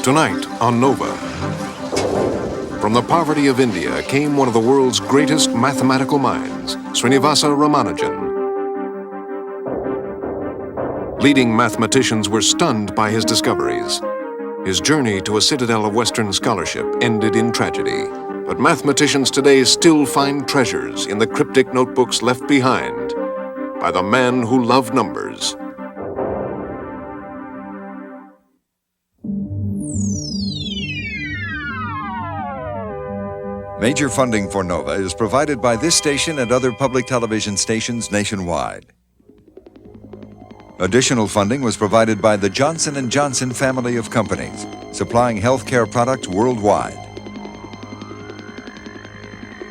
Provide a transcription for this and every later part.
Tonight on Nova. From the poverty of India came one of the world's greatest mathematical minds, Srinivasa Ramanujan. Leading mathematicians were stunned by his discoveries. His journey to a citadel of Western scholarship ended in tragedy. But mathematicians today still find treasures in the cryptic notebooks left behind by the man who loved numbers. Major funding for Nova is provided by this station and other public television stations nationwide. Additional funding was provided by the Johnson & Johnson family of companies, supplying healthcare products worldwide.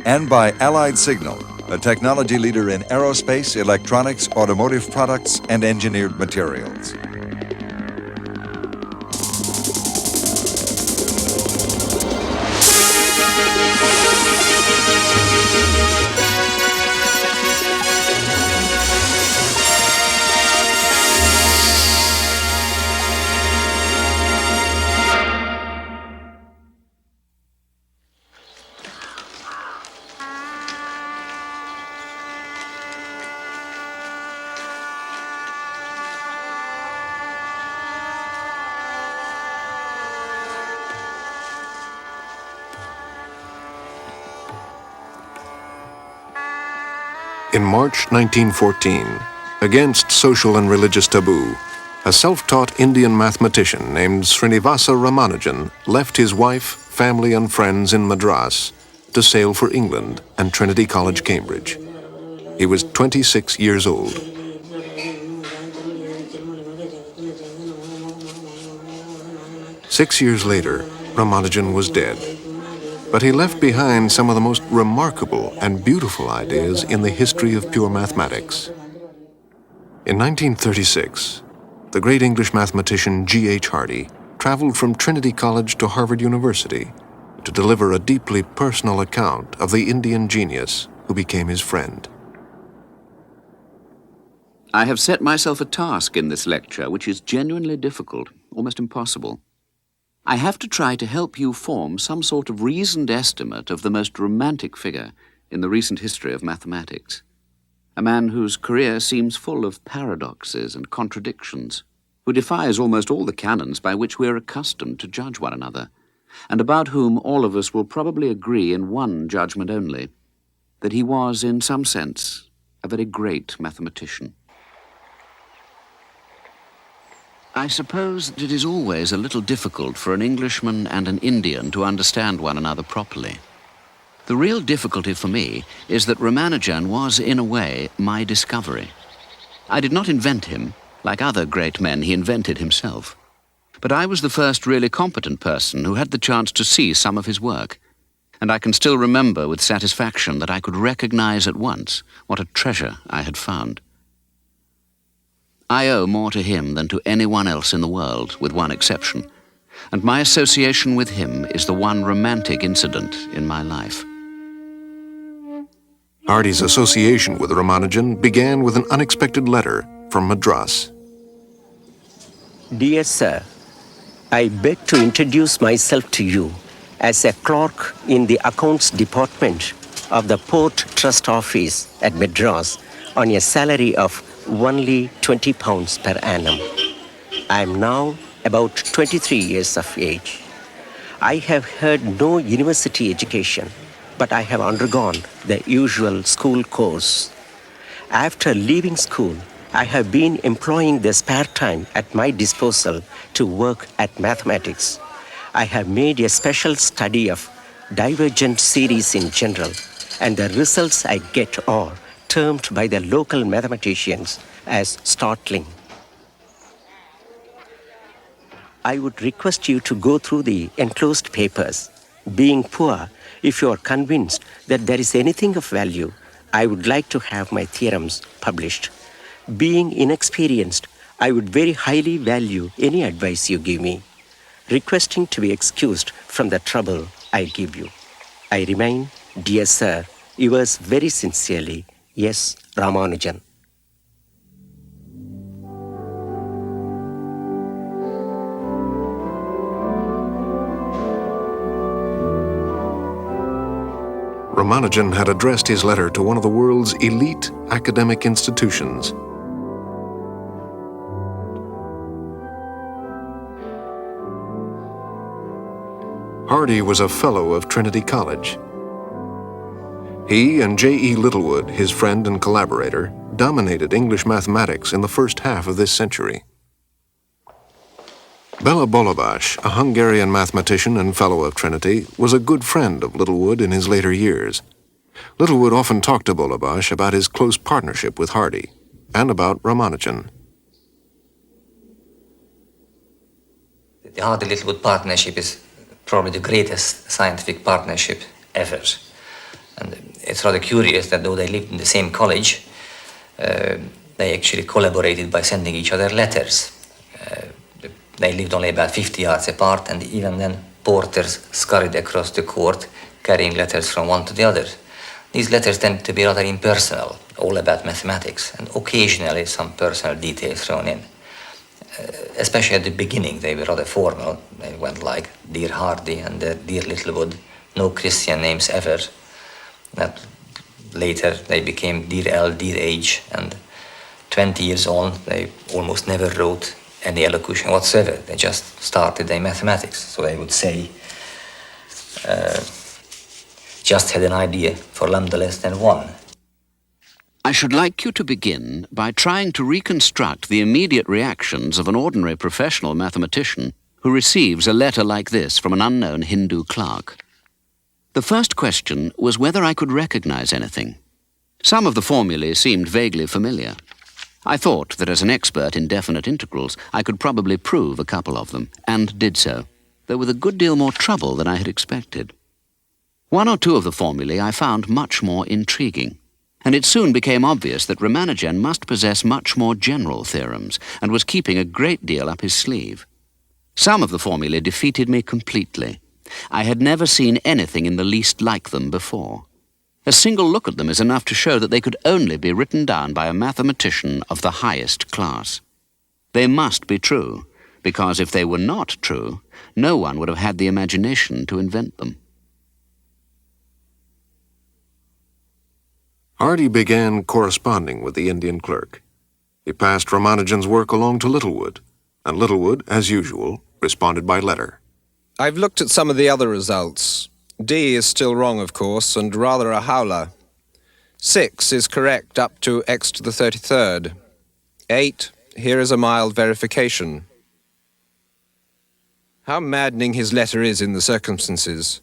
And by Allied Signal, a technology leader in aerospace, electronics, automotive products, and engineered materials. In March 1914, against social and religious taboo, a self-taught Indian mathematician named Srinivasa Ramanujan left his wife, family, and friends in Madras to sail for England and Trinity College, Cambridge. He was 26 years old. Six years later, Ramanujan was dead. But he left behind some of the most remarkable and beautiful ideas in the history of pure mathematics. In 1936, the great English mathematician G.H. Hardy traveled from Trinity College to Harvard University to deliver a deeply personal account of the Indian genius who became his friend. I have set myself a task in this lecture which is genuinely difficult, almost impossible. I have to try to help you form some sort of reasoned estimate of the most romantic figure in the recent history of mathematics. A man whose career seems full of paradoxes and contradictions, who defies almost all the canons by which we are accustomed to judge one another, and about whom all of us will probably agree in one judgment only, that he was, in some sense, a very great mathematician. I suppose that it is always a little difficult for an Englishman and an Indian to understand one another properly. The real difficulty for me is that Ramanujan was, in a way, my discovery. I did not invent him. Like other great men, he invented himself. But I was the first really competent person who had the chance to see some of his work. And I can still remember with satisfaction that I could recognize at once what a treasure I had found. I owe more to him than to anyone else in the world, with one exception, and my association with him is the one romantic incident in my life. Hardy's association with Ramanujan began with an unexpected letter from Madras. Dear Sir, I beg to introduce myself to you as a clerk in the accounts department of the Port Trust Office at Madras on a salary of only £20 per annum. I am now about 23 years of age. I have had no university education, but I have undergone the usual school course. After leaving school, I have been employing the spare time at my disposal to work at mathematics. I have made a special study of divergent series in general, and the results I get are termed by the local mathematicians as startling. I would request you to go through the enclosed papers. Being poor, if you are convinced that there is anything of value, I would like to have my theorems published. Being inexperienced, I would very highly value any advice you give me, requesting to be excused from the trouble I give you. I remain, dear sir, yours very sincerely, S. Ramanujan. Ramanujan had addressed his letter to one of the world's elite academic institutions. Hardy was a fellow of Trinity College. He and J.E. Littlewood, his friend and collaborator, dominated English mathematics in the first half of this century. Bela Bolobás, a Hungarian mathematician and fellow of Trinity, was a good friend of Littlewood in his later years. Littlewood often talked to Bolobás about his close partnership with Hardy and about Ramanujan. The Hardy-Littlewood partnership is probably the greatest scientific partnership ever. And it's rather curious that though they lived in the same college, they actually collaborated by sending each other letters. They lived only about 50 yards apart, and even then porters scurried across the court carrying letters from one to the other. These letters tend to be rather impersonal, all about mathematics, and occasionally some personal details thrown in. Especially at the beginning, they were rather formal. They went like Dear Hardy and Dear Littlewood, no Christian names ever. That later they became Dear L, Dear H, and 20 years on, they almost never wrote any elocution whatsoever. They just started their mathematics. So they would say, just had an idea for lambda less than 1. I should like you to begin by trying to reconstruct the immediate reactions of an ordinary professional mathematician who receives a letter like this from an unknown Hindu clerk. The first question was whether I could recognize anything. Some of the formulae seemed vaguely familiar. I thought that as an expert in definite integrals, I could probably prove a couple of them, and did so, though with a good deal more trouble than I had expected. One or two of the formulae I found much more intriguing, and it soon became obvious that Ramanujan must possess much more general theorems, and was keeping a great deal up his sleeve. Some of the formulae defeated me completely. I had never seen anything in the least like them before. A single look at them is enough to show that they could only be written down by a mathematician of the highest class. They must be true, because if they were not true, no one would have had the imagination to invent them. Hardy began corresponding with the Indian clerk. He passed Ramanujan's work along to Littlewood, and Littlewood, as usual, responded by letter. I've looked at some of the other results. D is still wrong, of course, and rather a howler. 6 is correct up to x to the 33rd. 8, here is a mild verification. How maddening his letter is in the circumstances.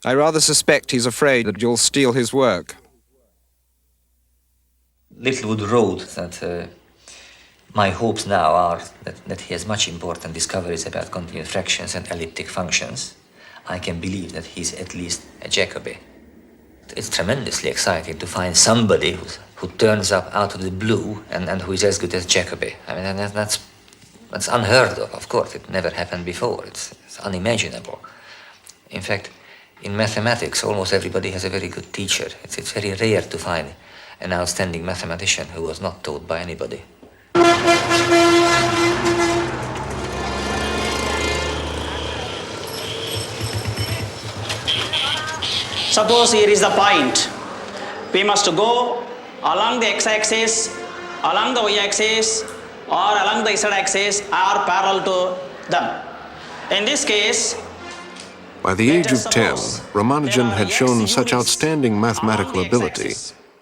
I rather suspect he's afraid that you'll steal his work. Littlewood wrote that my hopes now are that he has much important discoveries about continued fractions and elliptic functions. I can believe that he's at least a Jacobi. It's tremendously exciting to find somebody who turns up out of the blue and who is as good as Jacobi. I mean, that's unheard of course. It never happened before. It's unimaginable. In fact, in mathematics, almost everybody has a very good teacher. It's very rare to find an outstanding mathematician who was not taught by anybody. Suppose here is the point. We must go along the x-axis, along the y-axis, or along the z-axis, or parallel to them. In this case, by the age of 10, Ramanujan had shown such outstanding mathematical ability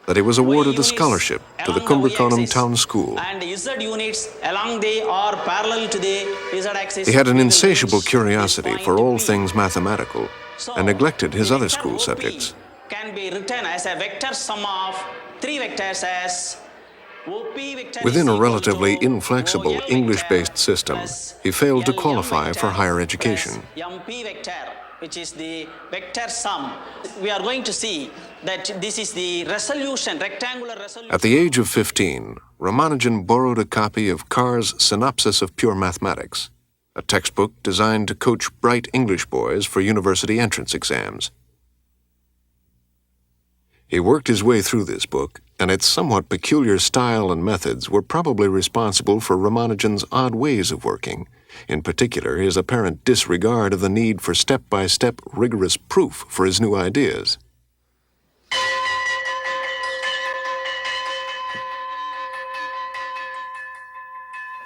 that he was awarded a scholarship to the Kumbrakonam Town School. And z units along the or parallel to the z-axis. He had an insatiable curiosity for all things mathematical and neglected his other school subjects. Can be written as a vector sum of 3 vectors as OP vector. Within is a equal relatively to inflexible OL English-based vector system, plus he failed to LM qualify vector for higher plus education. MP vector, which is the vector sum. We are going to see that this is the resolution, rectangular resolution. At the age of 15, Ramanujan borrowed a copy of Carr's Synopsis of Pure Mathematics, a textbook designed to coach bright English boys for university entrance exams. He worked his way through this book, and its somewhat peculiar style and methods were probably responsible for Ramanujan's odd ways of working, in particular his apparent disregard of the need for step-by-step rigorous proof for his new ideas.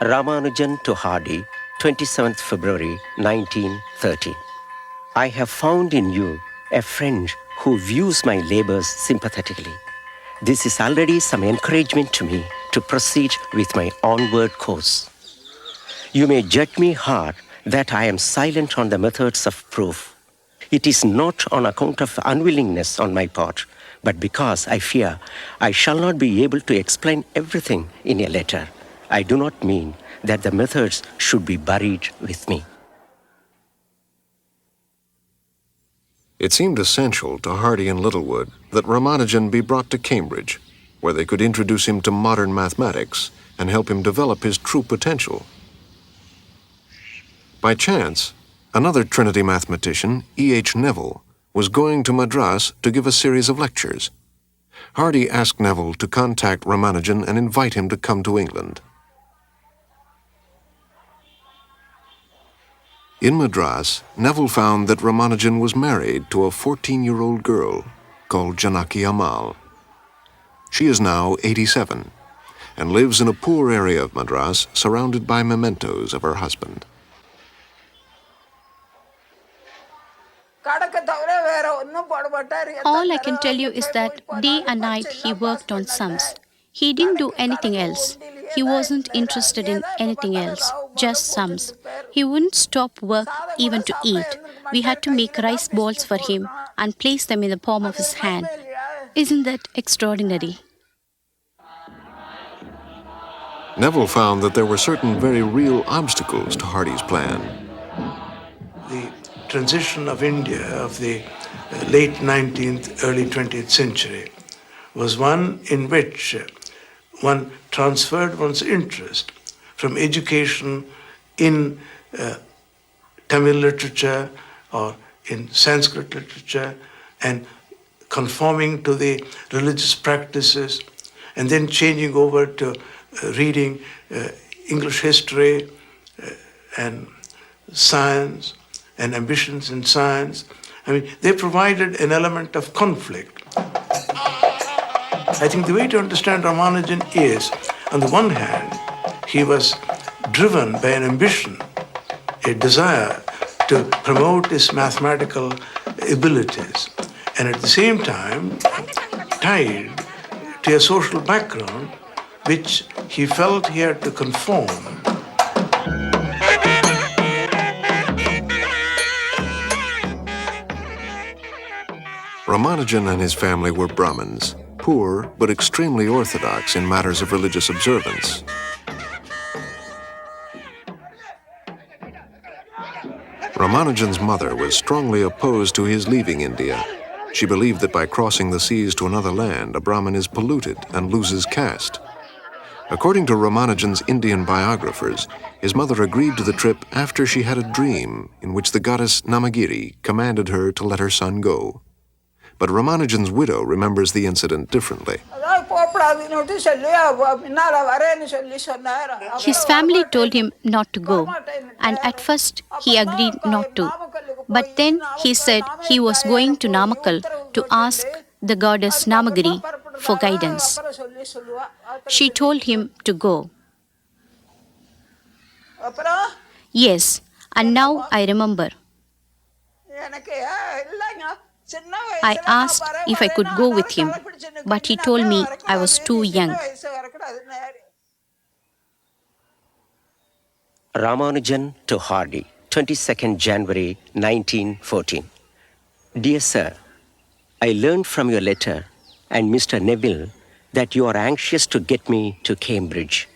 Ramanujan to Hardy, 27th February 1913. I have found in you a friend who views my labors sympathetically. This is already some encouragement to me to proceed with my onward course. You may judge me hard that I am silent on the methods of proof. It is not on account of unwillingness on my part, but because I fear I shall not be able to explain everything in a letter. I do not mean that the methods should be buried with me. It seemed essential to Hardy and Littlewood that Ramanujan be brought to Cambridge, where they could introduce him to modern mathematics and help him develop his true potential. By chance, another Trinity mathematician, E.H. Neville, was going to Madras to give a series of lectures. Hardy asked Neville to contact Ramanujan and invite him to come to England. In Madras, Neville found that Ramanujan was married to a 14-year-old girl called Janaki Amal. She is now 87 and lives in a poor area of Madras surrounded by mementos of her husband. All I can tell you is that day and night he worked on sums. He didn't do anything else. He wasn't interested in anything else, just sums. He wouldn't stop work even to eat. We had to make rice balls for him and place them in the palm of his hand. Isn't that extraordinary? Neville found that there were certain very real obstacles to Hardy's plan. The transition of India of the late 19th, early 20th century was one in which one transferred one's interest from education in Tamil literature or in Sanskrit literature and conforming to the religious practices and then changing over to reading English history and science and ambitions in science. I mean, they provided an element of conflict. I think the way to understand Ramanujan is, on the one hand, he was driven by an ambition, a desire to promote his mathematical abilities, and at the same time tied to a social background which he felt he had to conform. Ramanujan and his family were Brahmins, poor but extremely orthodox in matters of religious observance. Ramanujan's mother was strongly opposed to his leaving India. She believed that by crossing the seas to another land, a Brahmin is polluted and loses caste. According to Ramanujan's Indian biographers, his mother agreed to the trip after she had a dream in which the goddess Namagiri commanded her to let her son go. But Ramanujan's widow remembers the incident differently. His family told him not to go, and at first he agreed not to. But then he said he was going to Namakkal to ask the goddess Namagiri for guidance. She told him to go. Yes, and now I remember. I asked if I could go with him, but he told me I was too young. Ramanujan to Hardy, 22nd January 1914. Dear Sir, I learned from your letter and Mr. Neville that you are anxious to get me to Cambridge.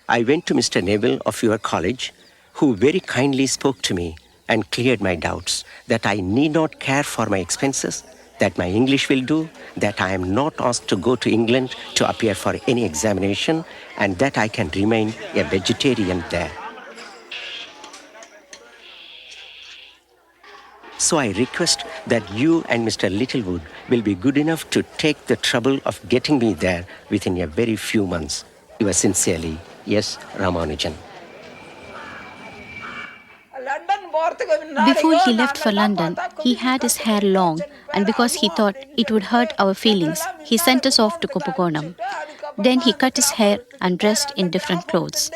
I went to Mr. Neville of your college, who very kindly spoke to me and cleared my doubts that I need not care for my expenses, that my English will do, that I am not asked to go to England to appear for any examination, and that I can remain a vegetarian there. So I request that you and Mr. Littlewood will be good enough to take the trouble of getting me there within a very few months. Yours sincerely, S. Ramanujan. Before he left for London, he had his hair long, and because he thought it would hurt our feelings, he sent us off to Kumbakonam. Then he cut his hair and dressed in different clothes.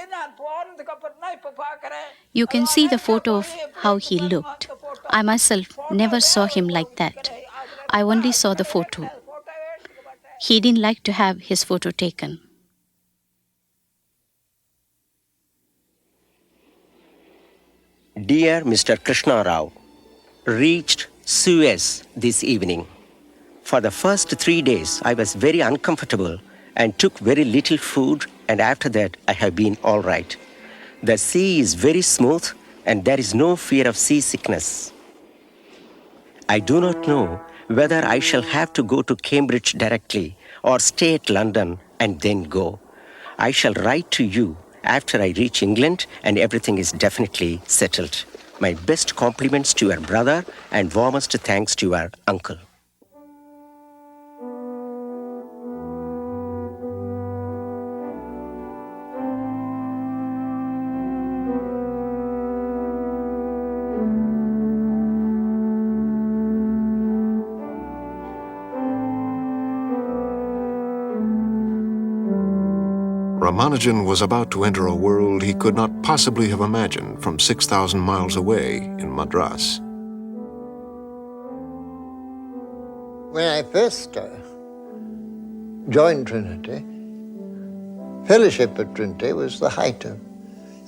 You can see the photo of how he looked. I myself never saw him like that. I only saw the photo. He didn't like to have his photo taken. Dear Mr. Krishna Rao, reached Suez this evening. For the first 3 days, I was very uncomfortable and took very little food, and after that, I have been all right. The sea is very smooth, and there is no fear of seasickness. I do not know whether I shall have to go to Cambridge directly or stay at London and then go. I shall write to you after I reach England and everything is definitely settled. My best compliments to your brother and warmest thanks to your uncle. Ramanujan was about to enter a world he could not possibly have imagined from 6,000 miles away in Madras. When I first joined Trinity, fellowship at Trinity was the height of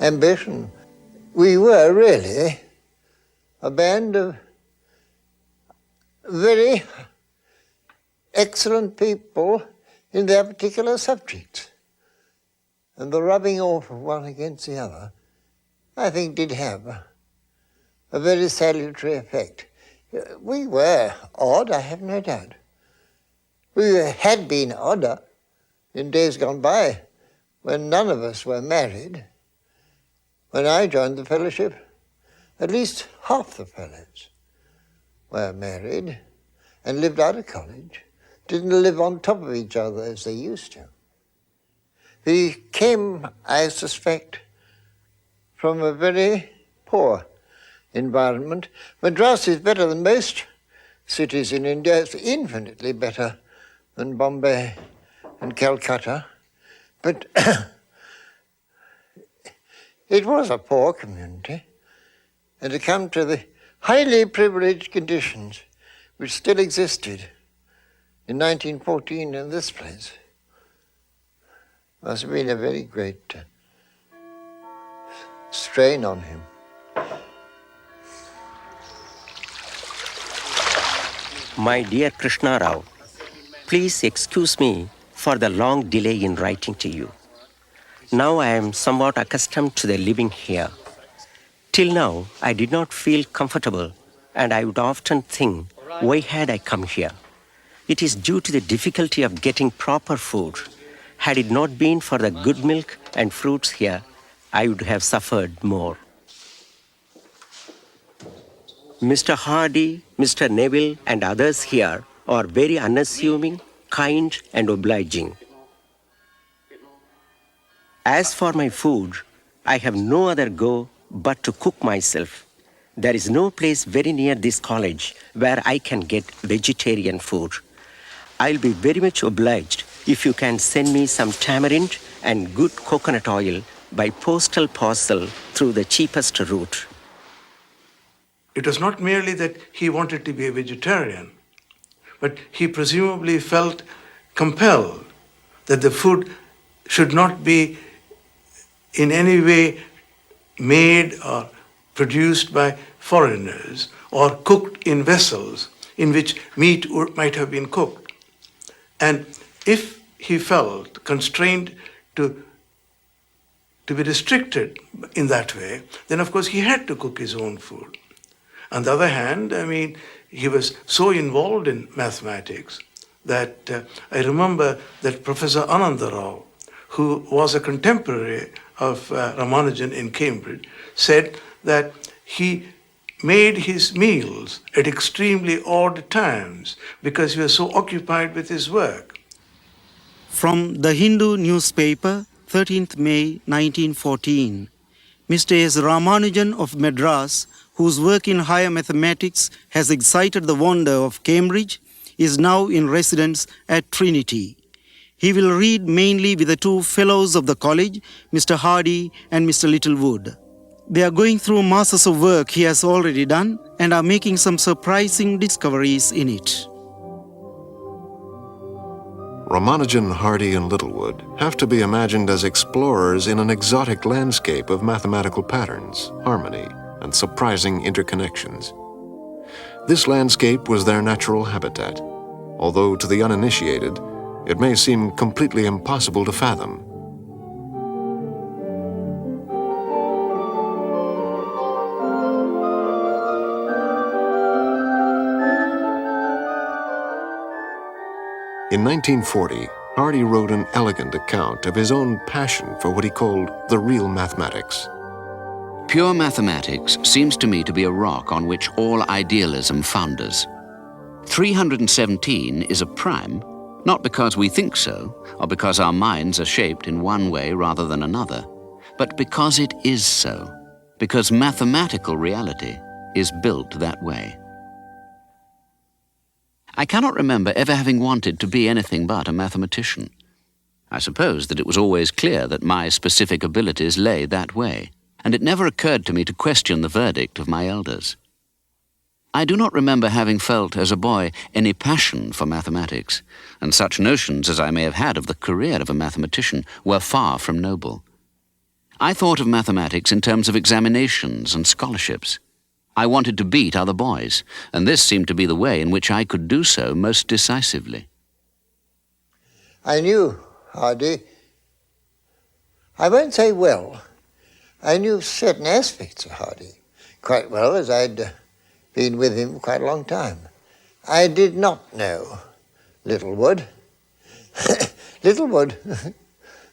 ambition. We were really a band of very excellent people in their particular subjects. And the rubbing off of one against the other, I think, did have a very salutary effect. We were odd, I have no doubt. We had been odder in days gone by when none of us were married. When I joined the fellowship, at least half the fellows were married and lived out of college, didn't live on top of each other as they used to. We came, I suspect, from a very poor environment. Madras is better than most cities in India. It's infinitely better than Bombay and Calcutta. But it was a poor community. And to come to the highly privileged conditions which still existed in 1914 in this place must have been a very great strain on him. My dear Krishna Rao, please excuse me for the long delay in writing to you. Now I am somewhat accustomed to the living here. Till now, I did not feel comfortable, and I would often think, why had I come here? It is due to the difficulty of getting proper food. Had it not been for the good milk and fruits here, I would have suffered more. Mr. Hardy, Mr. Neville, and others here are very unassuming, kind, and obliging. As for my food, I have no other go but to cook myself. There is no place very near this college where I can get vegetarian food. I'll be very much obliged if you can send me some tamarind and good coconut oil by postal parcel through the cheapest route. It was not merely that he wanted to be a vegetarian, but he presumably felt compelled that the food should not be in any way made or produced by foreigners or cooked in vessels in which meat might have been cooked. And if he felt constrained to be restricted in that way, then of course he had to cook his own food. On the other hand, he was so involved in mathematics that I remember that Professor Ananda Rao, who was a contemporary of Ramanujan in Cambridge, said that he made his meals at extremely odd times because he was so occupied with his work. From the Hindu newspaper, 13th May 1914, Mr. S. Ramanujan of Madras, whose work in higher mathematics has excited the wonder of Cambridge, is now in residence at Trinity. He will read mainly with the two fellows of the college, Mr. Hardy and Mr. Littlewood. They are going through masses of work he has already done and are making some surprising discoveries in it. Ramanujan, Hardy, and Littlewood have to be imagined as explorers in an exotic landscape of mathematical patterns, harmony, and surprising interconnections. This landscape was their natural habitat, although to the uninitiated, it may seem completely impossible to fathom. In 1940, Hardy wrote an elegant account of his own passion for what he called the real mathematics. Pure mathematics seems to me to be a rock on which all idealism founders. 317 is a prime, not because we think so, or because our minds are shaped in one way rather than another, but because it is so, because mathematical reality is built that way. I cannot remember ever having wanted to be anything but a mathematician. I suppose that it was always clear that my specific abilities lay that way, and it never occurred to me to question the verdict of my elders. I do not remember having felt as a boy any passion for mathematics, and such notions as I may have had of the career of a mathematician were far from noble. I thought of mathematics in terms of examinations and scholarships. I wanted to beat other boys, and this seemed to be the way in which I could do so most decisively. I knew Hardy, I won't say well, I knew certain aspects of Hardy quite well, as I'd been with him quite a long time. I did not know Littlewood. Littlewood,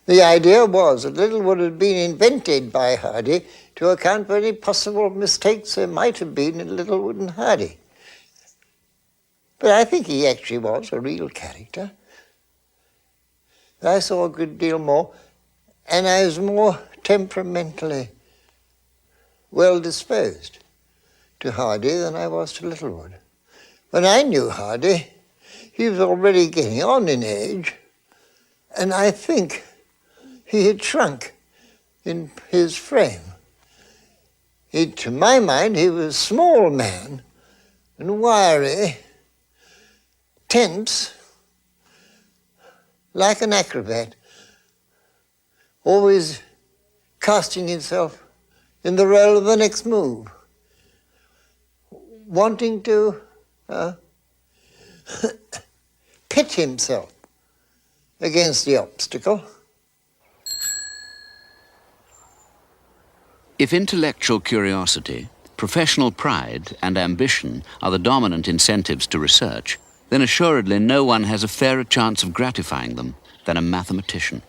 the idea was that Littlewood had been invented by Hardy to account for any possible mistakes there might have been in Littlewood and Hardy. But I think he actually was a real character. I saw a good deal more, and I was more temperamentally well disposed to Hardy than I was to Littlewood. When I knew Hardy, he was already getting on in age, and I think he had shrunk in his frame. To my mind, he was a small man and wiry, tense, like an acrobat, always casting himself in the role of the next move, wanting to pit himself against the obstacle. If intellectual curiosity, professional pride, and ambition are the dominant incentives to research, then assuredly no one has a fairer chance of gratifying them than a mathematician.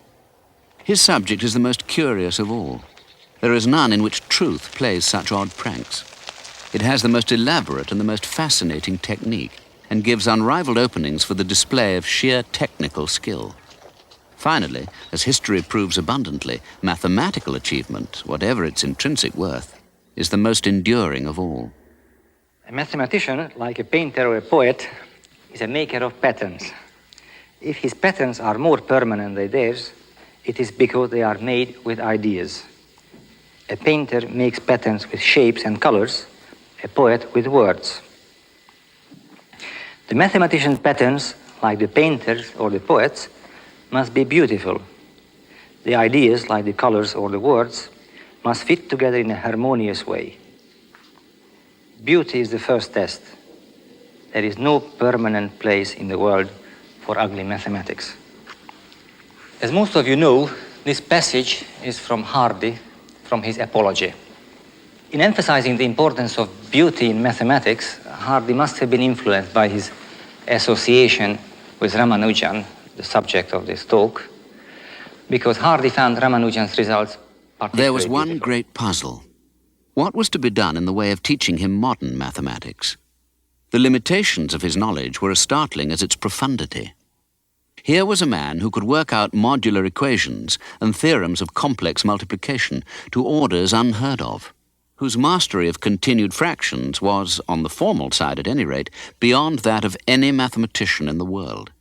His subject is the most curious of all. There is none in which truth plays such odd pranks. It has the most elaborate and the most fascinating technique, and gives unrivaled openings for the display of sheer technical skill. Finally, as history proves abundantly, mathematical achievement, whatever its intrinsic worth, is the most enduring of all. A mathematician, like a painter or a poet, is a maker of patterns. If his patterns are more permanent than theirs, it is because they are made with ideas. A painter makes patterns with shapes and colors, a poet with words. The mathematician's patterns, like the painters or the poets, must be beautiful. The ideas, like the colors or the words, must fit together in a harmonious way. Beauty is the first test. There is no permanent place in the world for ugly mathematics. As most of you know, this passage is from Hardy, from his Apology. In emphasizing the importance of beauty in mathematics, Hardy must have been influenced by his association with Ramanujan, the subject of this talk, because Hardy found Ramanujan's results particularly There was one beautiful. great puzzle. What was to be done in the way of teaching him modern mathematics? The limitations of his knowledge were as startling as its profundity. Here was a man who could work out modular equations and theorems of complex multiplication to orders unheard of, whose mastery of continued fractions was, on the formal side at any rate, beyond that of any mathematician in the world.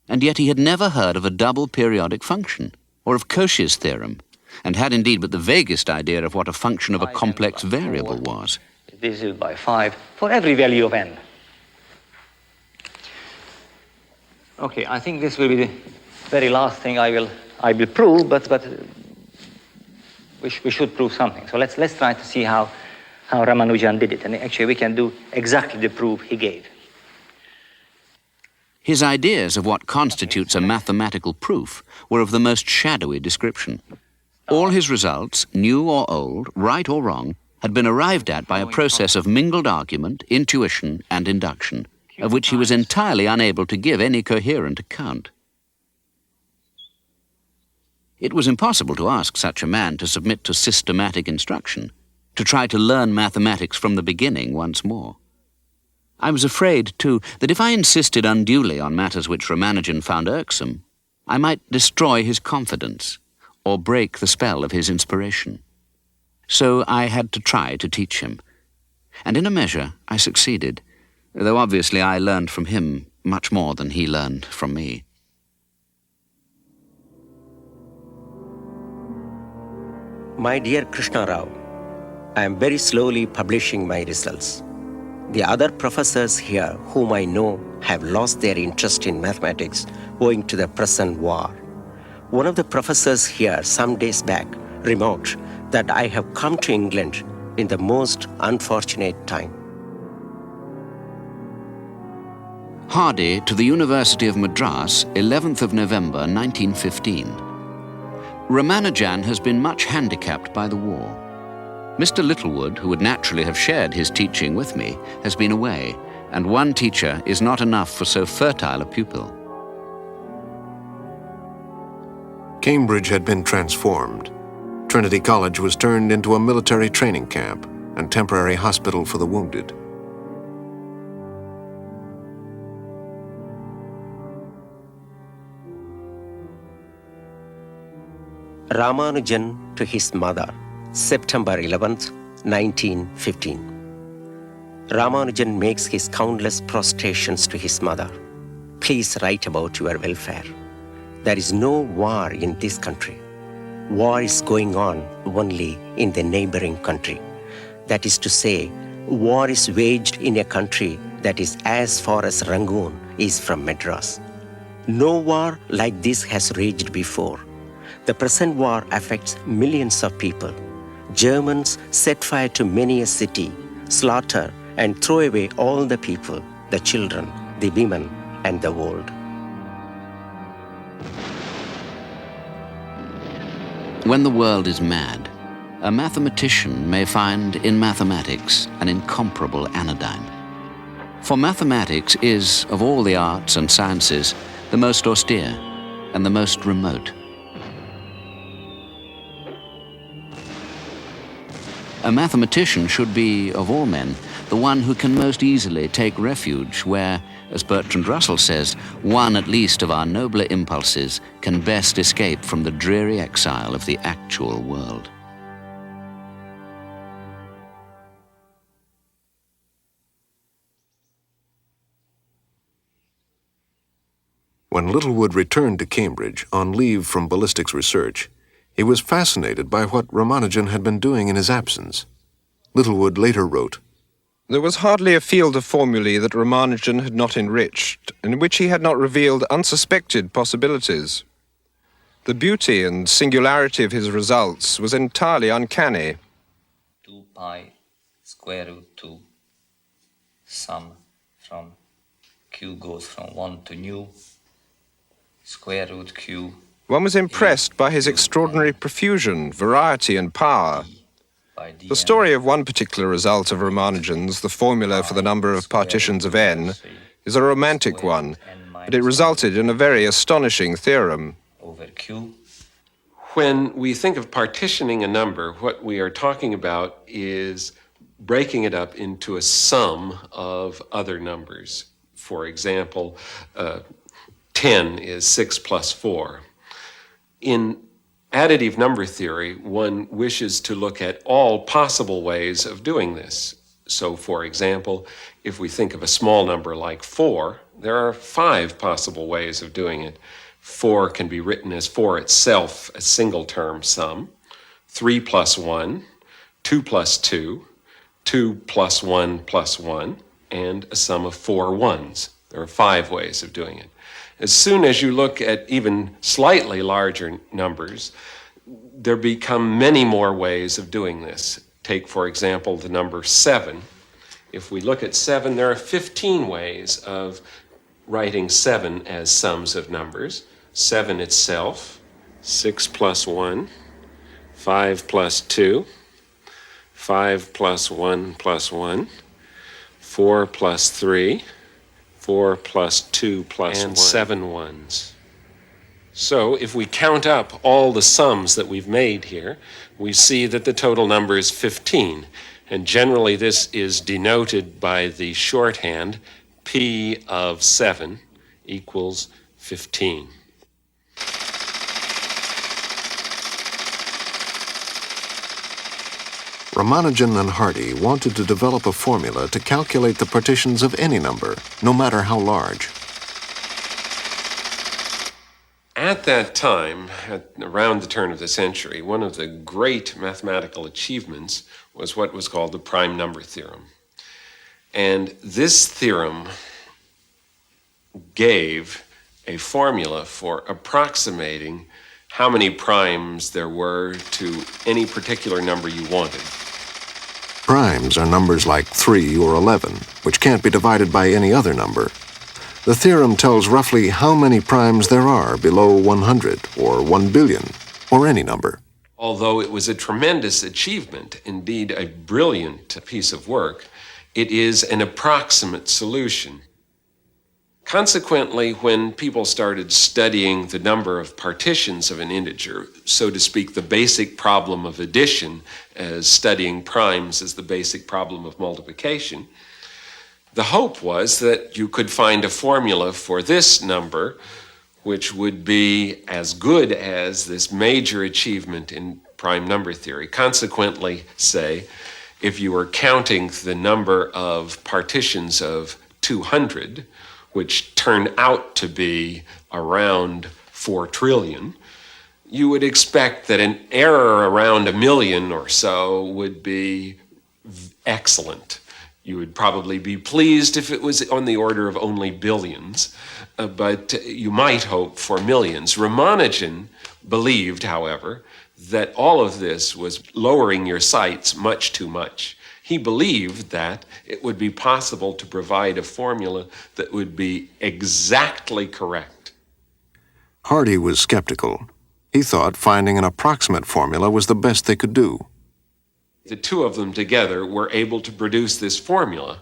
And yet he had never heard of a double periodic function, or of Cauchy's theorem, and had indeed but the vaguest idea of what a function of a complex variable was. Divisible by 5 for every value of n. Okay, I think this will be the very last thing I will prove, but we should prove something. So let's try to see how Ramanujan did it, and actually we can do exactly the proof he gave. His ideas of what constitutes a mathematical proof were of the most shadowy description. All his results, new or old, right or wrong, had been arrived at by a process of mingled argument, intuition, and induction, of which he was entirely unable to give any coherent account. It was impossible to ask such a man to submit to systematic instruction, to try to learn mathematics from the beginning once more. I was afraid, too, that if I insisted unduly on matters which Ramanujan found irksome, I might destroy his confidence or break the spell of his inspiration. So I had to try to teach him. And in a measure, I succeeded, though obviously I learned from him much more than he learned from me. My dear Krishna Rao, I am very slowly publishing my results. The other professors here whom I know have lost their interest in mathematics owing to the present war. One of the professors here some days back remarked that I have come to England in the most unfortunate time. Hardy to the University of Madras, 11th of November 1915. Ramanujan has been much handicapped by the war. Mr. Littlewood, who would naturally have shared his teaching with me, has been away, and one teacher is not enough for so fertile a pupil. Cambridge had been transformed. Trinity College was turned into a military training camp and temporary hospital for the wounded. Ramanujan to his mother, September 11th, 1915. Ramanujan makes his countless prostrations to his mother. Please write about your welfare. There is no war in this country. War is going on only in the neighboring country. That is to say, war is waged in a country that is as far as Rangoon is from Madras. No war like this has raged before. The present war affects millions of people. Germans set fire to many a city, slaughter and throw away all the people, the children, the women, and the old. When the world is mad, a mathematician may find in mathematics an incomparable anodyne. For mathematics is, of all the arts and sciences, the most austere and the most remote. A mathematician should be, of all men, the one who can most easily take refuge where, as Bertrand Russell says, one at least of our nobler impulses can best escape from the dreary exile of the actual world. When Littlewood returned to Cambridge on leave from ballistics research, he was fascinated by what Ramanujan had been doing in his absence. Littlewood later wrote, There was hardly a field of formulae that Ramanujan had not enriched, in which he had not revealed unsuspected possibilities. The beauty and singularity of his results was entirely uncanny. 2 pi square root 2 sum from q goes from 1 to nu square root q. One was impressed by his extraordinary profusion, variety, and power. The story of one particular result of Ramanujan's, the formula for the number of partitions of n, is a romantic one, but it resulted in a very astonishing theorem. Over q. When we think of partitioning a number, what we are talking about is breaking it up into a sum of other numbers. For example, 10 is 6 plus 4. In additive number theory, one wishes to look at all possible ways of doing this. So, for example, if we think of a small number like 4, there are 5 possible ways of doing it. 4 can be written as 4 itself, a single-term sum, 3 plus 1, 2 plus 2, 2 plus 1 plus 1, and a sum of 4 ones. There are 5 ways of doing it. As soon as you look at even slightly larger numbers, there become many more ways of doing this. Take, for example, the number 7. If we look at 7, there are 15 ways of writing 7 as sums of numbers. 7 itself, 6 plus 1, 5 plus 2, 5 plus 1 plus 1, 4 plus 3, 4 plus 2 plus 1, and 7 ones. So if we count up all the sums that we've made here, we see that the total number is 15. And generally this is denoted by the shorthand P of 7 equals 15. Ramanujan and Hardy wanted to develop a formula to calculate the partitions of any number, no matter how large. At that time, around the turn of the century, one of the great mathematical achievements was what was called the prime number theorem. And this theorem gave a formula for approximating how many primes there were to any particular number you wanted. Primes are numbers like 3 or 11, which can't be divided by any other number. The theorem tells roughly how many primes there are below 100 or 1 billion, or any number. Although it was a tremendous achievement, indeed a brilliant piece of work, it is an approximate solution. Consequently, when people started studying the number of partitions of an integer, so to speak, the basic problem of addition, as studying primes as the basic problem of multiplication, the hope was that you could find a formula for this number which would be as good as this major achievement in prime number theory. Consequently, say, if you were counting the number of partitions of 200, which turned out to be around 4 trillion, you would expect that an error around 1 million or so would be excellent. You would probably be pleased if it was on the order of only billions, but you might hope for millions. Ramanujan believed, however, that all of this was lowering your sights much too much. He believed that it would be possible to provide a formula that would be exactly correct. Hardy was skeptical. He thought finding an approximate formula was the best they could do. The two of them together were able to produce this formula,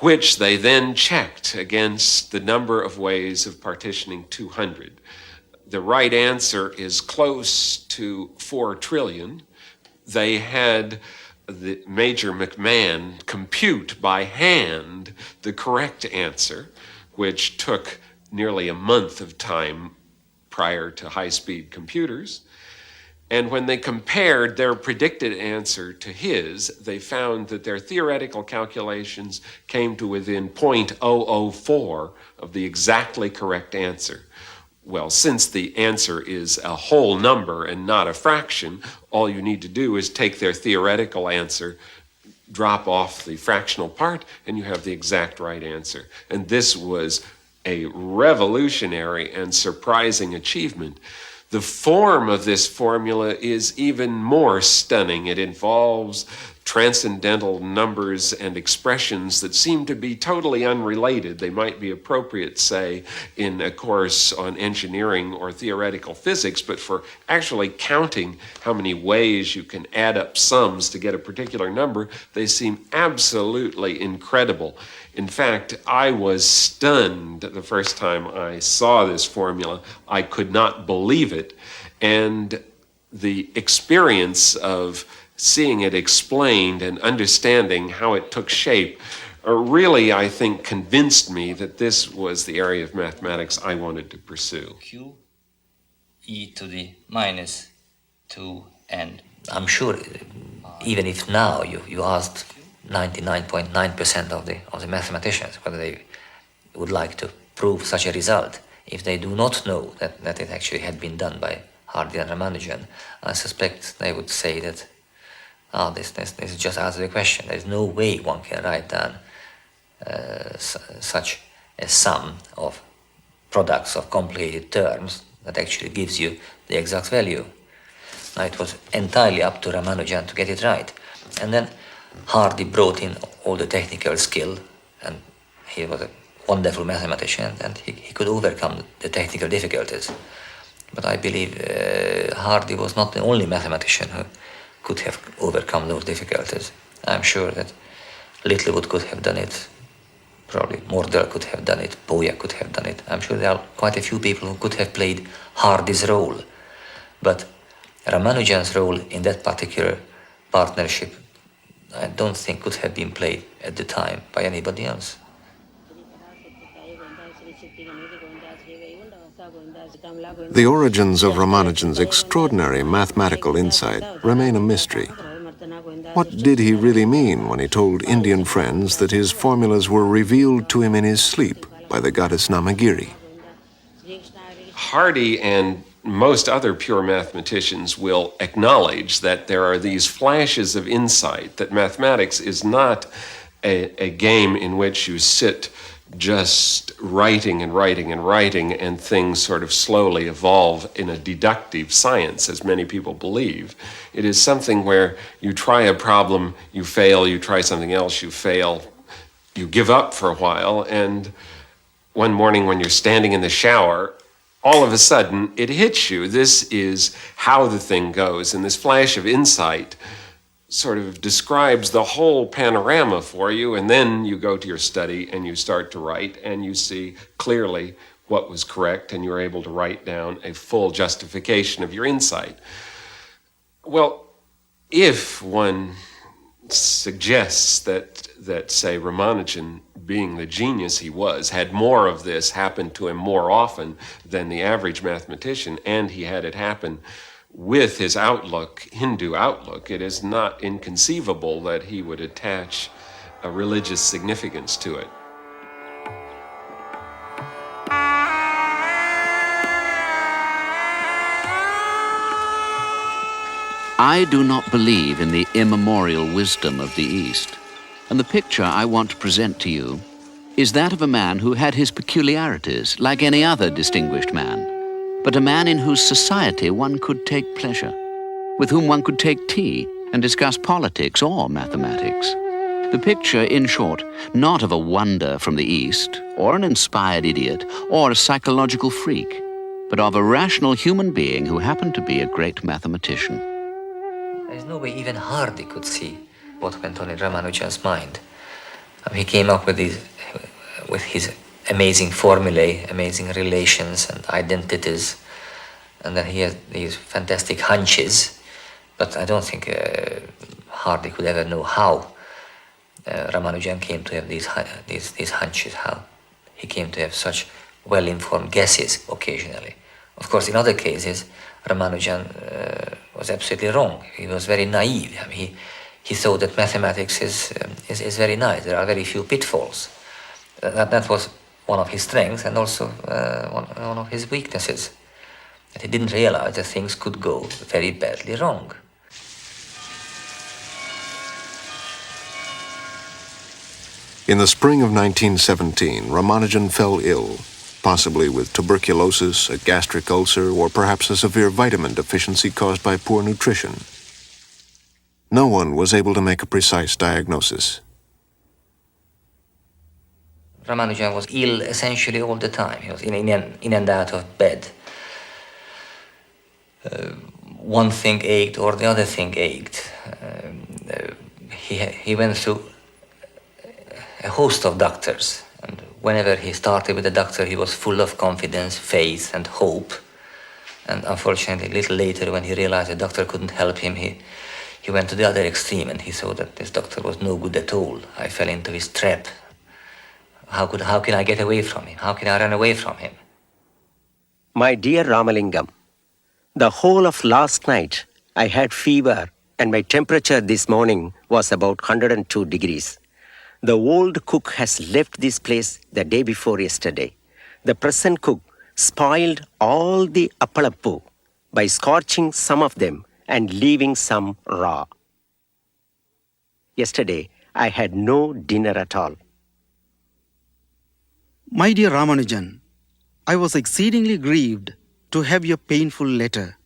which they then checked against the number of ways of partitioning 200. The right answer is close to 4 trillion. They had the Major McMahon compute by hand the correct answer, which took nearly a month of time prior to high-speed computers. And when they compared their predicted answer to his, they found that their theoretical calculations came to within 0.004 of the exactly correct answer. Well, since the answer is a whole number and not a fraction, all you need to do is take their theoretical answer, drop off the fractional part, and you have the exact right answer. And this was a revolutionary and surprising achievement. The form of this formula is even more stunning. It involves transcendental numbers and expressions that seem to be totally unrelated. They might be appropriate, say, in a course on engineering or theoretical physics, but for actually counting how many ways you can add up sums to get a particular number, they seem absolutely incredible. In fact, I was stunned the first time I saw this formula. I could not believe it. And the experience of seeing it explained and understanding how it took shape really, I think, convinced me that this was the area of mathematics I wanted to pursue. Q e to the minus 2n. I'm sure, even if now you asked 99.9% of the mathematicians whether they would like to prove such a result, if they do not know that it actually had been done by Hardy and Ramanujan, I suspect they would say that this is just out of the question. There is no way one can write down such a sum of products of complicated terms that actually gives you the exact value. Now, it was entirely up to Ramanujan to get it right. And then Hardy brought in all the technical skill, and he was a wonderful mathematician, and he could overcome the technical difficulties. But I believe Hardy was not the only mathematician who could have overcome those difficulties. I'm sure that Littlewood could have done it, probably Mordell could have done it, Boya could have done it. I'm sure there are quite a few people who could have played Hardy's role. But Ramanujan's role in that particular partnership, I don't think could have been played at the time by anybody else. The origins of Ramanujan's extraordinary mathematical insight remain a mystery. What did he really mean when he told Indian friends that his formulas were revealed to him in his sleep by the goddess Namagiri? Hardy and most other pure mathematicians will acknowledge that there are these flashes of insight, that mathematics is not a game in which you sit just writing and writing and writing and things sort of slowly evolve in a deductive science, as many people believe. It is something where you try a problem, you fail, you try something else, you fail, you give up for a while, and one morning when you're standing in the shower, all of a sudden it hits you. This is how the thing goes, and this flash of insight sort of describes the whole panorama for you, and then you go to your study and you start to write and you see clearly what was correct and you're able to write down a full justification of your insight. Well, if one suggests that say Ramanujan, being the genius he was, had more of this happen to him more often than the average mathematician, and he had it happen with his outlook, Hindu outlook, it is not inconceivable that he would attach a religious significance to it. I do not believe in the immemorial wisdom of the East, and the picture I want to present to you is that of a man who had his peculiarities like any other distinguished man, but a man in whose society one could take pleasure, with whom one could take tea and discuss politics or mathematics. The picture, in short, not of a wonder from the East, or an inspired idiot, or a psychological freak, but of a rational human being who happened to be a great mathematician. There's no way even Hardy could see what went on in Ramanujan's mind. He came up with his amazing formulae, amazing relations and identities, and then he had these fantastic hunches, but I don't think Hardy could ever know how Ramanujan came to have these hunches, how he came to have such well-informed guesses occasionally. Of course, in other cases, Ramanujan was absolutely wrong. He was very naive. I mean, he thought that mathematics is very nice. There are very few pitfalls. That was one of his strengths and also one of his weaknesses. That he didn't realize that things could go very badly wrong. In the spring of 1917, Ramanujan fell ill, possibly with tuberculosis, a gastric ulcer, or perhaps a severe vitamin deficiency caused by poor nutrition. No one was able to make a precise diagnosis. Ramanujan was ill essentially all the time. He was in and out of bed. One thing ached or the other thing ached. He went through a host of doctors, and whenever he started with a doctor, he was full of confidence, faith, and hope. And unfortunately, a little later, when he realized the doctor couldn't help him, he went to the other extreme, and he saw that this doctor was no good at all. I fell into his trap. How can I get away from him? How can I run away from him? My dear Ramalingam, the whole of last night I had fever and my temperature this morning was about 102 degrees. The old cook has left this place the day before yesterday. The present cook spoiled all the appalappu. by scorching some of them and leaving some raw. Yesterday, I had no dinner at all. My dear Ramanujan, I was exceedingly grieved to have your painful letter.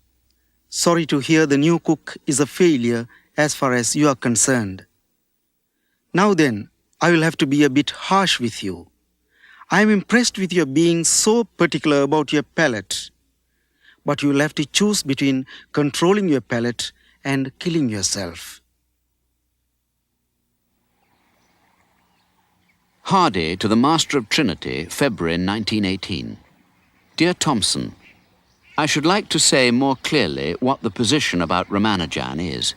Sorry to hear the new cook is a failure as far as you are concerned. Now then, I will have to be a bit harsh with you. I am impressed with your being so particular about your palate. But you will have to choose between controlling your palate and killing yourself. Hardy to the Master of Trinity, February 1918. Dear Thompson, I should like to say more clearly what the position about Ramanujan is.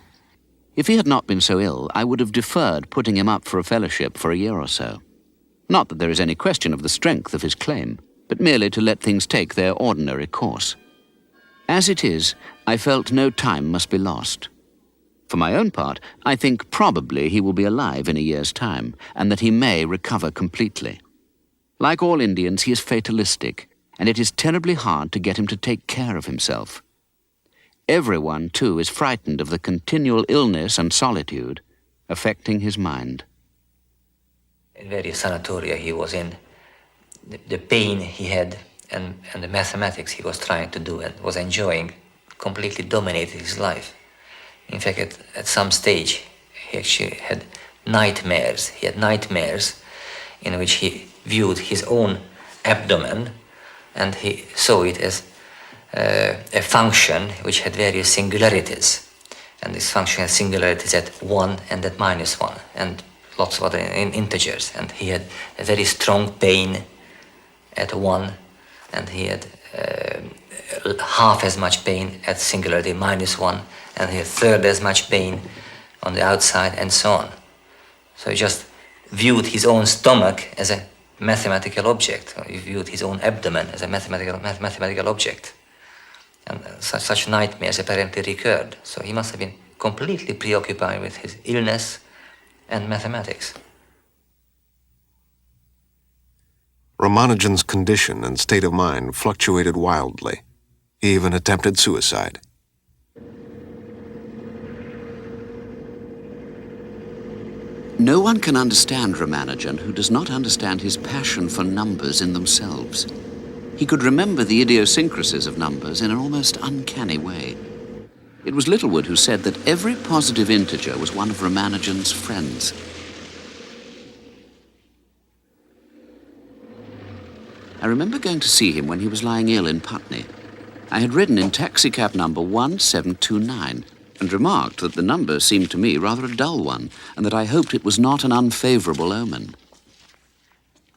If he had not been so ill, I would have deferred putting him up for a fellowship for a year or so. Not that there is any question of the strength of his claim, but merely to let things take their ordinary course. As it is, I felt no time must be lost. For my own part, I think probably he will be alive in a year's time, and that he may recover completely. Like all Indians, he is fatalistic, and it is terribly hard to get him to take care of himself. Everyone, too, is frightened of the continual illness and solitude affecting his mind. In various sanatoria he was in, the pain he had and the mathematics he was trying to do and was enjoying completely dominated his life. In fact, at some stage, he actually had nightmares. He had nightmares in which he viewed his own abdomen and he saw it as a function which had various singularities. And this function had singularities at 1 and at -1 and lots of other integers. And he had a very strong pain at 1 and he had half as much pain at singularity -1 and he had third as much pain on the outside and so on. So he just viewed his own stomach as a mathematical object. He viewed his own abdomen as a mathematical object. And such nightmares apparently recurred. So he must have been completely preoccupied with his illness and mathematics. Ramanujan's condition and state of mind fluctuated wildly. He even attempted suicide. No one can understand Ramanujan who does not understand his passion for numbers in themselves. He could remember the idiosyncrasies of numbers in an almost uncanny way. It was Littlewood who said that every positive integer was one of Ramanujan's friends. I remember going to see him when he was lying ill in Putney. I had ridden in taxicab number 1729 and remarked that the number seemed to me rather a dull one and that I hoped it was not an unfavourable omen.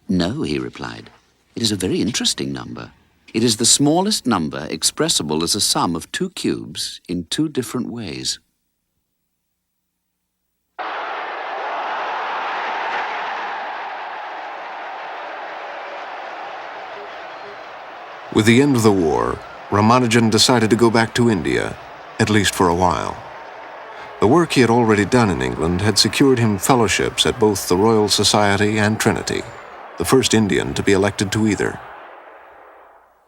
No, he replied. It is a very interesting number. It is the smallest number expressible as a sum of 2 cubes in 2 different ways. With the end of the war, Ramanujan decided to go back to India, at least for a while. The work he had already done in England had secured him fellowships at both the Royal Society and Trinity, the first Indian to be elected to either.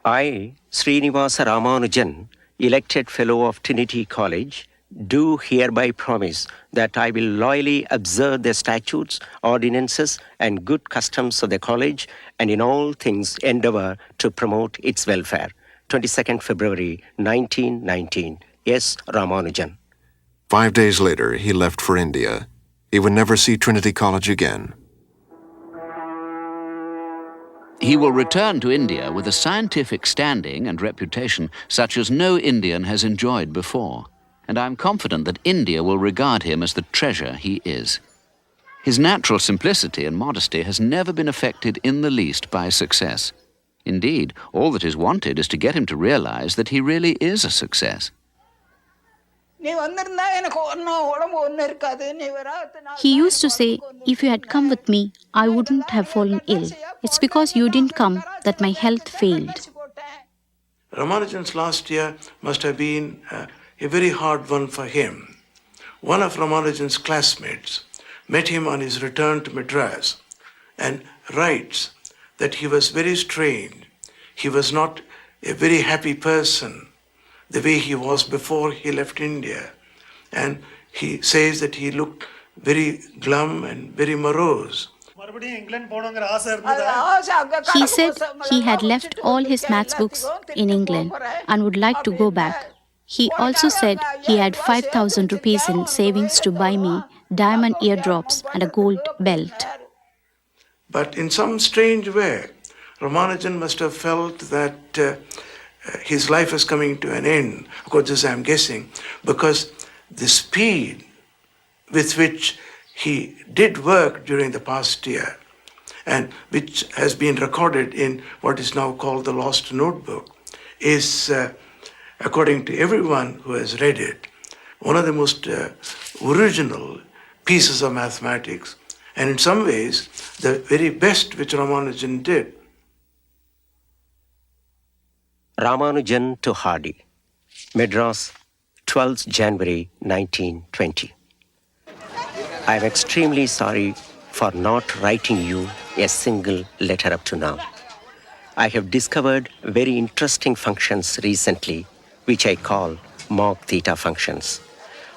I, Srinivasa Ramanujan, elected Fellow of Trinity College, do hereby promise that I will loyally observe the statutes, ordinances, and good customs of the college, and in all things endeavor to promote its welfare. 22nd February 1919. S. Ramanujan. 5 days later, he left for India. He would never see Trinity College again. He will return to India with a scientific standing and reputation such as no Indian has enjoyed before, and I am confident that India will regard him as the treasure he is. His natural simplicity and modesty has never been affected in the least by success. Indeed, all that is wanted is to get him to realize that he really is a success. He used to say, if you had come with me, I wouldn't have fallen ill. It's because you didn't come that my health failed. Ramanujan's last year must have been a very hard one for him. One of Ramanujan's classmates met him on his return to Madras and writes that he was very strange. He was not a very happy person the way he was before he left India. And he says that he looked very glum and very morose. He said he had left all his maths books in England and would like to go back. He also said he had 5,000 rupees in savings to buy me diamond eardrops and a gold belt. But in some strange way, Ramanujan must have felt that his life is coming to an end. Of course, this I'm guessing, because the speed with which he did work during the past year, and which has been recorded in what is now called the Lost Notebook, is, according to everyone who has read it, one of the most original pieces of mathematics, and in some ways, the very best which Ramanujan did. Ramanujan to Hardy, Madras, 12th January 1920. I am extremely sorry for not writing you a single letter up to now. I have discovered very interesting functions recently, which I call mock theta functions.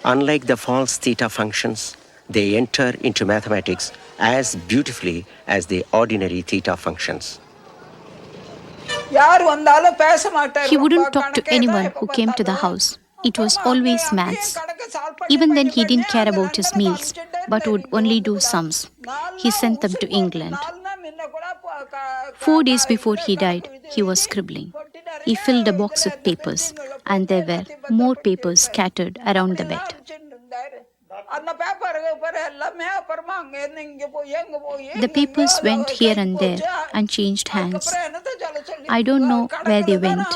Unlike the false theta functions, they enter into mathematics as beautifully as the ordinary theta functions. He wouldn't talk to anyone who came to the house. It was always maths. Even then, he didn't care about his meals, but would only do sums. He sent them to England. 4 days before he died, he was scribbling. He filled a box with papers, and there were more papers scattered around the bed. The papers went here and there and changed hands. I don't know where they went.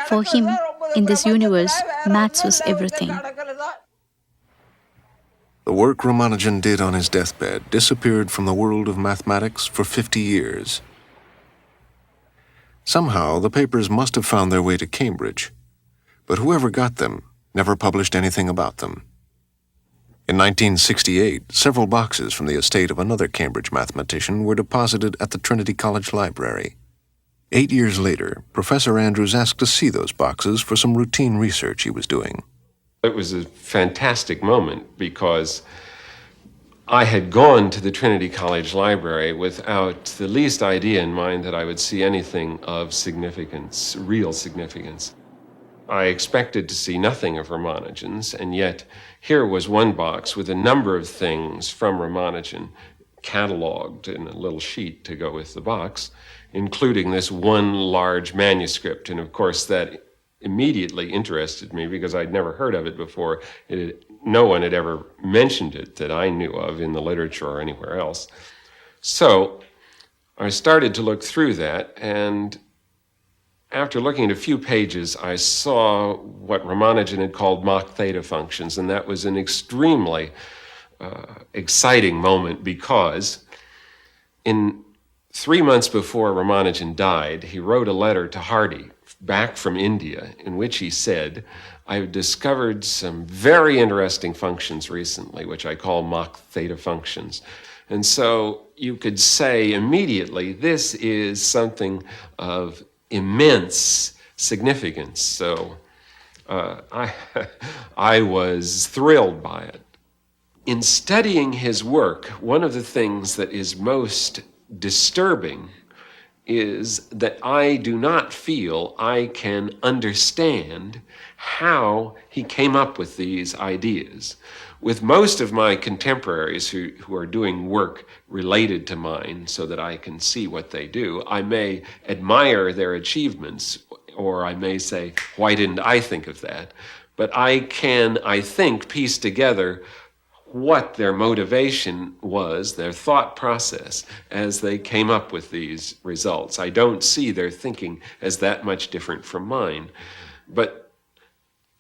For him, in this universe, maths was everything. The work Ramanujan did on his deathbed disappeared from the world of mathematics for 50 years. Somehow, the papers must have found their way to Cambridge, but whoever got them never published anything about them. In 1968, several boxes from the estate of another Cambridge mathematician were deposited at the Trinity College Library. 8 years later, Professor Andrews asked to see those boxes for some routine research he was doing. It was a fantastic moment because I had gone to the Trinity College Library without the least idea in mind that I would see anything of significance, real significance. I expected to see nothing of Ramanujan's, and yet here was one box with a number of things from Ramanujan cataloged in a little sheet to go with the box, including this one large manuscript. And of course, that immediately interested me because I'd never heard of it before. No one had ever mentioned it that I knew of in the literature or anywhere else. So I started to look through that, and after looking at a few pages, I saw what Ramanujan had called mock theta functions, and that was an extremely exciting moment because in 3 months before Ramanujan died, he wrote a letter to Hardy back from India in which he said, "I've discovered some very interesting functions recently, which I call mock theta functions." And so you could say immediately, this is something of immense significance. So I was thrilled by it. In studying his work, one of the things that is most disturbing is that I do not feel I can understand how he came up with these ideas. With most of my contemporaries who are doing work related to mine so that I can see what they do, I may admire their achievements, or I may say, why didn't I think of that? But I can, I think, piece together what their motivation was, their thought process, as they came up with these results. I don't see their thinking as that much different from mine. But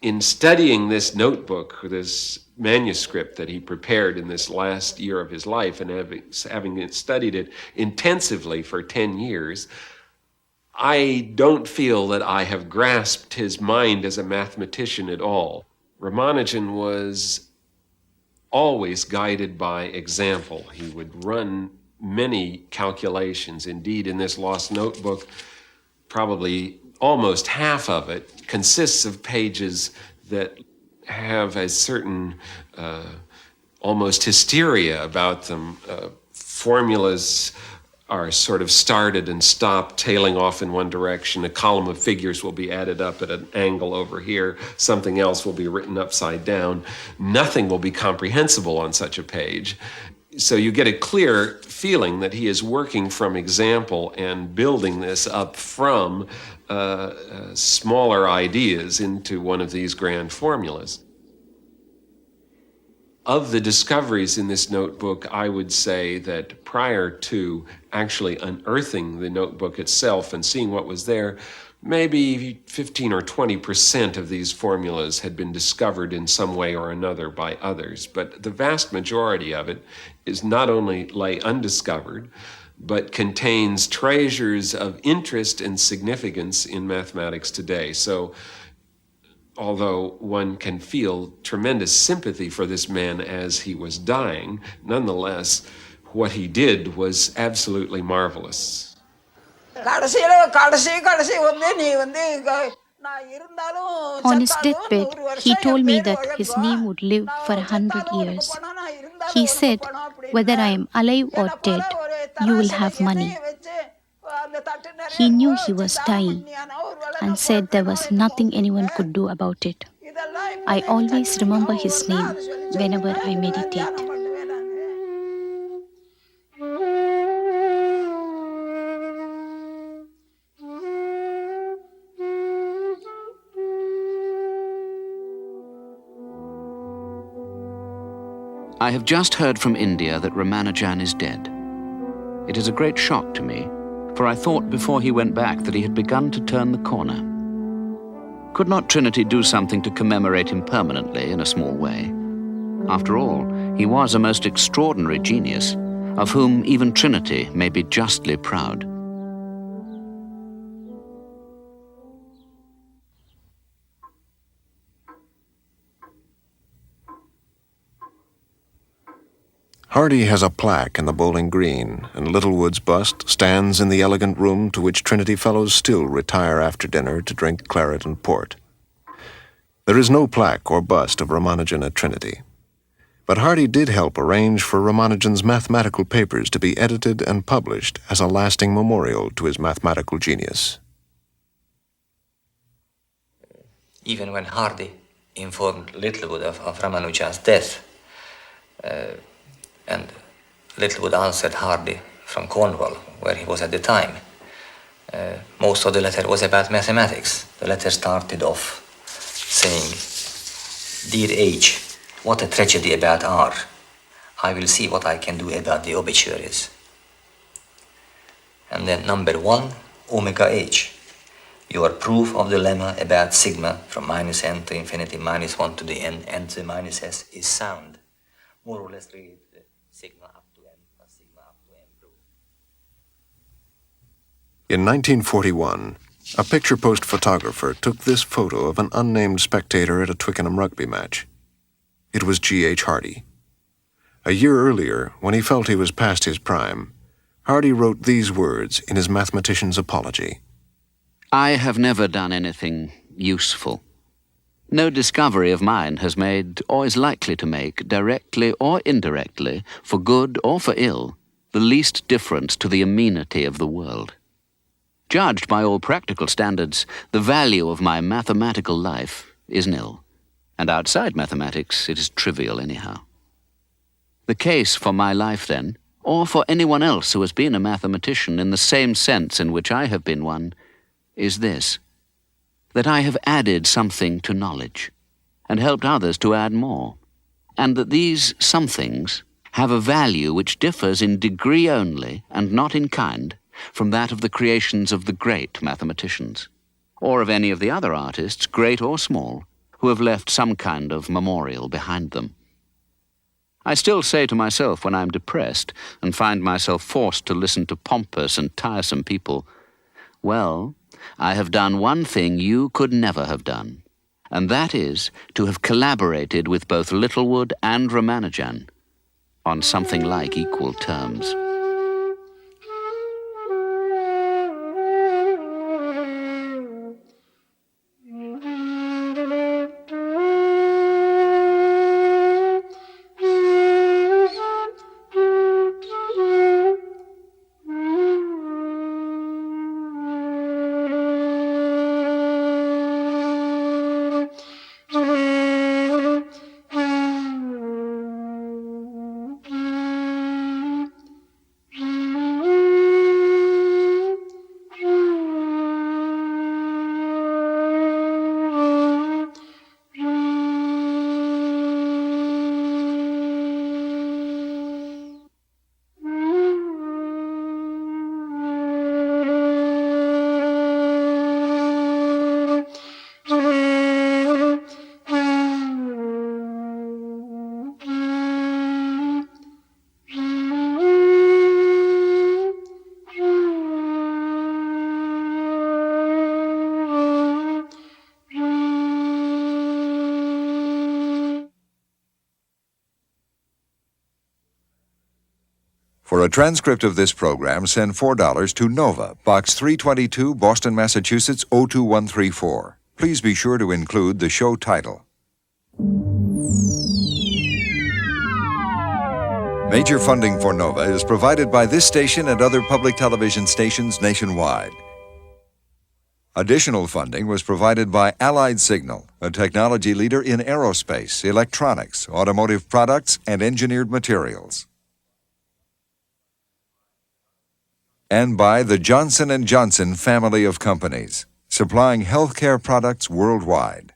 in studying this notebook, this manuscript that he prepared in this last year of his life, and having studied it intensively for 10 years, I don't feel that I have grasped his mind as a mathematician at all. Ramanujan was always guided by example. He would run many calculations. Indeed, in this lost notebook, probably almost half of it consists of pages that have a certain almost hysteria about them. Formulas are sort of started and stopped, tailing off in one direction. A column of figures will be added up at an angle over here. Something else will be written upside down. Nothing will be comprehensible on such a page. So you get a clear feeling that he is working from example and building this up from smaller ideas into one of these grand formulas. Of the discoveries in this notebook, I would say that prior to actually unearthing the notebook itself and seeing what was there, maybe 15 or 20% of these formulas had been discovered in some way or another by others. But the vast majority of it is not only lay undiscovered, but contains treasures of interest and significance in mathematics today. So although one can feel tremendous sympathy for this man as he was dying, nonetheless, what he did was absolutely marvelous. On his deathbed, he told me that his name would live for 100 years. He said, whether I am alive or dead, you will have money. He knew he was dying and said there was nothing anyone could do about it. I always remember his name whenever I meditate. I have just heard from India that Ramanujan is dead. It is a great shock to me, for I thought before he went back that he had begun to turn the corner. Could not Trinity do something to commemorate him permanently in a small way? After all, he was a most extraordinary genius, of whom even Trinity may be justly proud. Hardy has a plaque in the Bowling Green, and Littlewood's bust stands in the elegant room to which Trinity Fellows still retire after dinner to drink claret and port. There is no plaque or bust of Ramanujan at Trinity, but Hardy did help arrange for Ramanujan's mathematical papers to be edited and published as a lasting memorial to his mathematical genius. Even when Hardy informed Littlewood of Ramanujan's death, and Littlewood answered Hardy from Cornwall, where he was at the time. Most of the letter was about mathematics. The letter started off saying, "Dear H, what a tragedy about R. I will see what I can do about the obituaries." And then number 1, omega H. Your proof of the lemma about sigma from minus n to infinity minus 1 to the n to the minus s is sound. More or less read sigma up to n plus sigma up to n proof. In 1941, a picture post photographer took this photo of an unnamed spectator at a Twickenham rugby match. It was G.H. Hardy. A year earlier, when he felt he was past his prime, Hardy wrote these words in his Mathematician's Apology. I have never done anything useful. No discovery of mine has made, or is likely to make, directly or indirectly, for good or for ill, the least difference to the amenity of the world. Judged by all practical standards, the value of my mathematical life is nil, and outside mathematics it is trivial anyhow. The case for my life, then, or for anyone else who has been a mathematician in the same sense in which I have been one, is this: that I have added something to knowledge, and helped others to add more, and that these somethings have a value which differs in degree only, and not in kind, from that of the creations of the great mathematicians, or of any of the other artists, great or small, who have left some kind of memorial behind them. I still say to myself when I am depressed and find myself forced to listen to pompous and tiresome people, well, I have done one thing you could never have done, and that is to have collaborated with both Littlewood and Ramanujan on something like equal terms. For a transcript of this program, send $4 to Nova, Box 322, Boston, Massachusetts 02134. Please be sure to include the show title. Major funding for Nova is provided by this station and other public television stations nationwide. Additional funding was provided by Allied Signal, a technology leader in aerospace, electronics, automotive products, and engineered materials. And by the Johnson & Johnson family of companies, supplying healthcare products worldwide.